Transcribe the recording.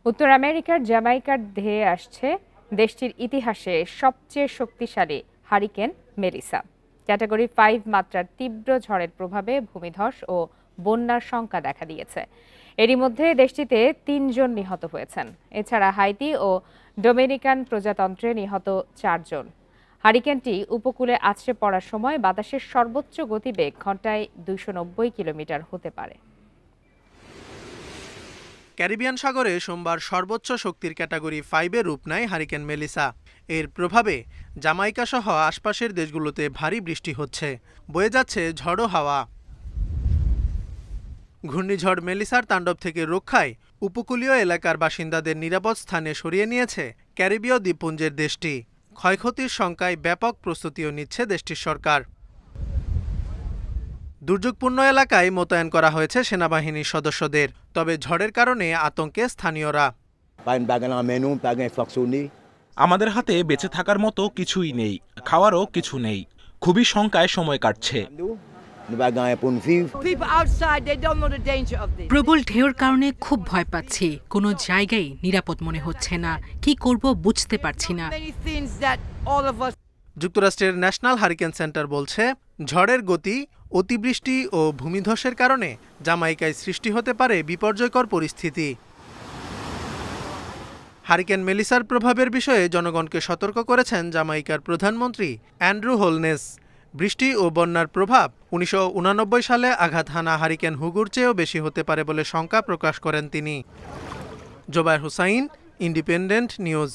উত্তর আমেরিকার জ্যামাইকার ধেয়ে আসছে দেশটির ইতিহাসে সবচেয়ে শক্তিশালী হারিকেন মেলিসা। ক্যাটাগরি 5 মাত্রার তীব্র ঝড়ের প্রভাবে ভূমিধস ও বন্যার শঙ্কা দেখা দিয়েছে। এরই মধ্যে দেশটিতে 3 জন নিহত হয়েছেন। এছাড়া হাইতি ও ডোমিনিকান প্রজাতন্ত্রে নিহত 4 জন। হারিকেনটি উপকূলে আছড়ে পড়ার সময় বাতাসের সর্বোচ্চ গতিবেগ ঘন্টায় 290 কিলোমিটার হতে পারে। ক্যারিবিয়ান সাগরে সোমবার সর্বোচ্চ শক্তির ক্যাটাগরি 5-এ রূপ নেয় হারিকেন মেলিসা। এর প্রভাবে জামাইকা সহ আশপাশের দেশগুলোতে ভারী বৃষ্টি হচ্ছে, বয়ে যাচ্ছে ঝড়ো হাওয়া। ঘূর্ণিঝড় মেলিসার তাণ্ডব থেকে রক্ষায় উপকূলীয় এলাকার বাসিন্দাদের নিরাপদ স্থানে সরিয়ে নিয়েছে ক্যারিবীয় দ্বীপপুঞ্জের দেশটি। ক্ষয়ক্ষতির শঙ্কায় ব্যাপক প্রস্তুতিও নিচ্ছে দেশটির সরকার। দুর্যোগপূর্ণ এলাকায় মোতায়েন করা হয়েছে সেনাবাহিনীর সদস্যদের। তবে ঝড়ের কারণে আতঙ্কে স্থানীয়রা। আমাদের হাতে বেঁচে থাকার মতো কিছুই নেই, খাওয়ারও কিছু নেই। খুবই শঙ্কায় সময় কাটছে। প্রবল ঢেউর কারণে খুব ভয় পাচ্ছি। কোনো জায়গায় নিরাপদ মনে হচ্ছে না। কি করব বুঝতে পারছি না। যুক্তরাষ্ট্রের ন্যাশনাল হারিকেন সেন্টার বলছে, ঝড়ের গতি, অতিবৃষ্টি ও ভূমিধসের কারণে জামাইকায় সৃষ্টি হতে পারে বিপর্যয়কর পরিস্থিতি। হারিকেন মেলিসার প্রভাবের বিষয়ে জনগণকে সতর্ক করেছেন জামাইকার প্রধানমন্ত্রী অ্যান্ড্রু হোলনেস। বৃষ্টি ও বন্যার প্রভাব 1989 সালে আঘাত হানা হারিকেন হুগুর চেয়েও বেশি হতে পারে বলে শঙ্কা প্রকাশ করেন তিনি। Jobayer Hossain, Independent news.